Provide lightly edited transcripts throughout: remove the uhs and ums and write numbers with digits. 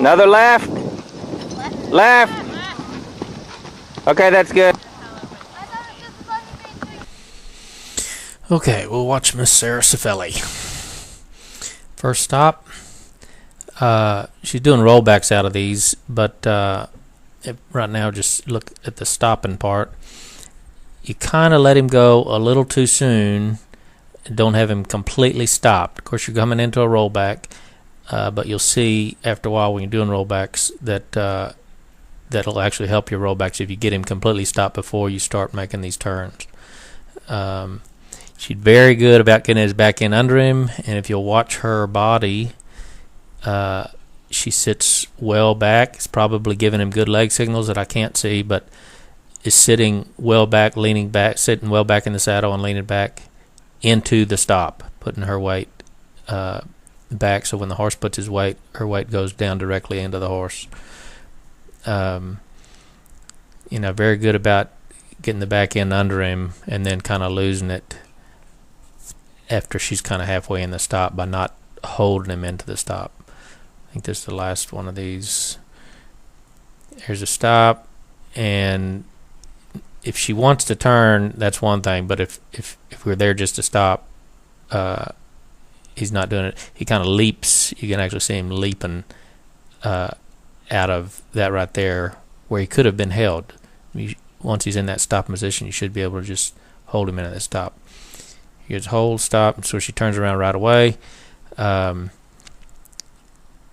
Another left. Left. Okay, that's good. Okay, we'll watch Miss Sara Cifelli. First stop. She's doing rollbacks out of these, but right now just look at the stopping part. You kind of let him go a little too soon and don't have him completely stopped. Of course, you're coming into a rollback, but you'll see after a while when you're doing rollbacks that that'll actually help your rollbacks if you get him completely stopped before you start making these turns. She's very good about getting his back end under him, and if you'll watch her body, she sits well back. It's probably giving him good leg signals that I can't see, but is sitting well back, leaning back, sitting well back in the saddle and leaning back into the stop, putting her weight back, so when the horse puts his weight, her weight goes down directly into the horse. Very good about getting the back end under him and then kind of losing it after she's kind of halfway in the stop by not holding him into the stop. I think this is the last one of these. Here's a stop, and if she wants to turn, that's one thing, but if we're there just to stop, he's not doing it. He kind of leaps. You can actually see him leaping out of that right there where he could have been held. Once he's in that stop position, you should be able to just hold him in at the stop. Here's hold, stop, so she turns around right away. And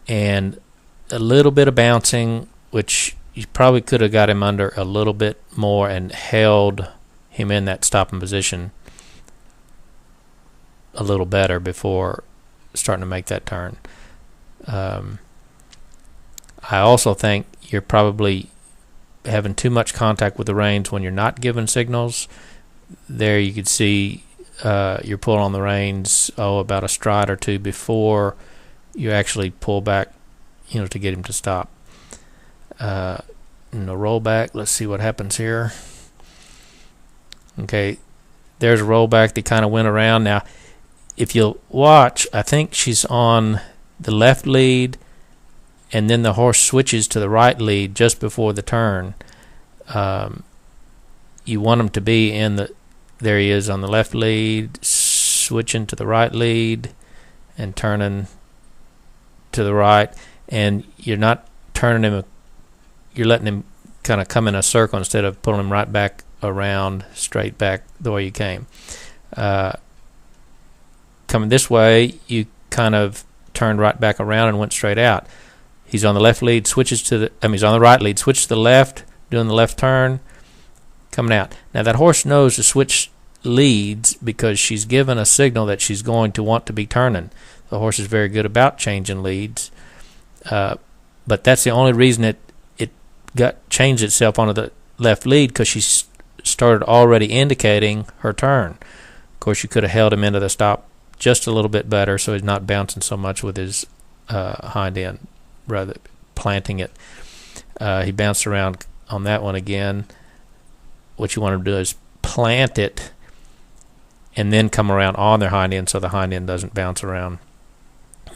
a little bit of bouncing, which you probably could have got him under a little bit more and held him in that stopping position a little better before starting to make that turn. I also think you're probably having too much contact with the reins when you're not giving signals. There you could see you're pulling on the reins about a stride or two before you actually pull back, to get him to stop. In the rollback, let's see what happens here. Okay, there's a rollback that kind of went around. Now, if you'll watch, I think she's on the left lead, and then the horse switches to the right lead just before the turn. You want him to be in the... There he is on the left lead, switching to the right lead, and turning to the right. And you're not turning him... You're letting him kind of come in a circle instead of pulling him right back around, straight back the way you came. Coming this way, you kind of turned right back around and went straight out. He's on the left lead, switches to the... he's on the right lead, switches to the left, doing the left turn, coming out. Now, that horse knows to switch leads because she's given a signal that she's going to want to be turning. The horse is very good about changing leads, but that's the only reason it got changed itself onto the left lead, because she started already indicating her turn. Of course, you could have held him into the stop just a little bit better so he's not bouncing so much with his hind end, rather planting it. He bounced around on that one again. What you want to do is plant it and then come around on their hind end so the hind end doesn't bounce around.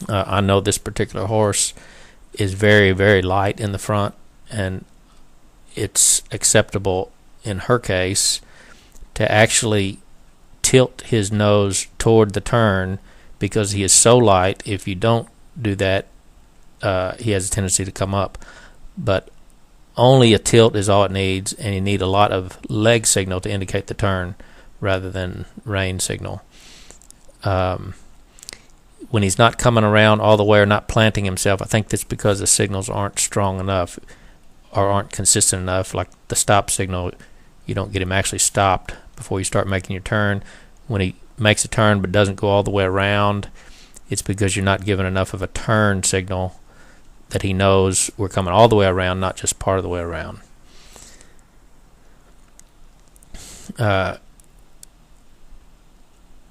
I know this particular horse is very, very light in the front, and it's acceptable in her case to actually tilt his nose toward the turn because he is so light. If you don't do that, he has a tendency to come up. But only a tilt is all it needs, and you need a lot of leg signal to indicate the turn rather than rein signal. When he's not coming around all the way or not planting himself, I think that's because the signals aren't strong enough or aren't consistent enough. Like the stop signal, you don't get him actually stopped before you start making your turn. When he makes a turn but doesn't go all the way around, it's because you're not giving enough of a turn signal that he knows we're coming all the way around, not just part of the way around.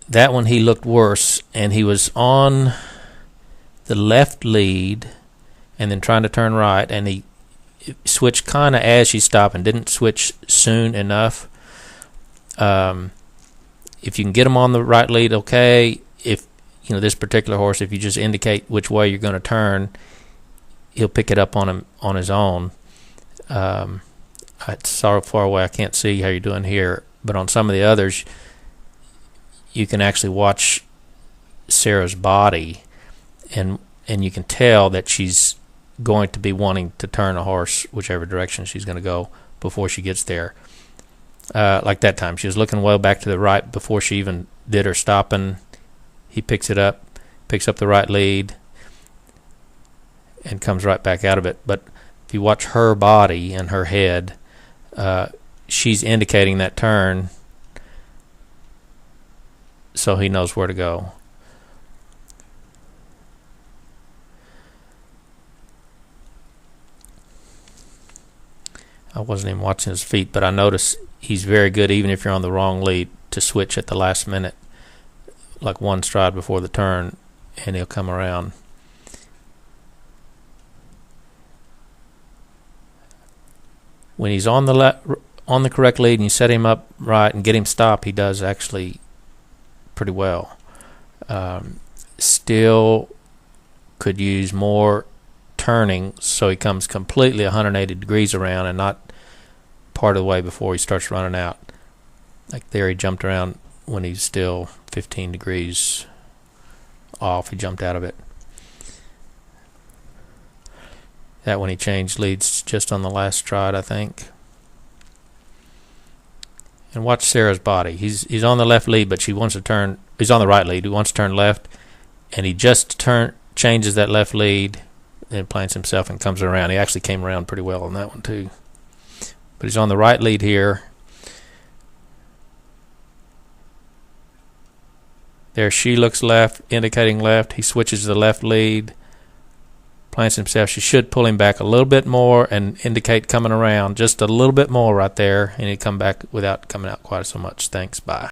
That one he looked worse, and he was on the left lead and then trying to turn right, and he switched kind of as she stopped and didn't switch soon enough. If you can get him on the right lead, okay. If this particular horse, if you just indicate which way you're going to turn, he'll pick it up on his own. It's so far away I can't see how you're doing here, but on some of the others you can actually watch Sarah's body, and you can tell that she's going to be wanting to turn a horse whichever direction she's going to go before she gets there. Like that time, she was looking well back to the right before she even did her stopping. He picks it up, picks up the right lead, and comes right back out of it. But if you watch her body and her head, she's indicating that turn so he knows where to go. I wasn't even watching his feet, but I noticed he's very good, even if you're on the wrong lead, to switch at the last minute, like one stride before the turn, and he'll come around. When he's on the correct lead and you set him up right and get him stopped, he does actually pretty well. Still could use more turning so he comes completely 180 degrees around and not part of the way before he starts running out. Like there, he jumped around when he's still 15 degrees off. He jumped out of it. That one he changed leads just on the last stride, I think. And watch Sarah's body. He's on the left lead, but she wants to turn. He's on the right lead. He wants to turn left, and he just changes that left lead, then plants himself and comes around. He actually came around pretty well on that one too. But he's on the right lead here. There she looks left, indicating left. He switches to the left lead, plants himself. She should pull him back a little bit more and indicate coming around just a little bit more right there, and he'd come back without coming out quite so much. Thanks, bye.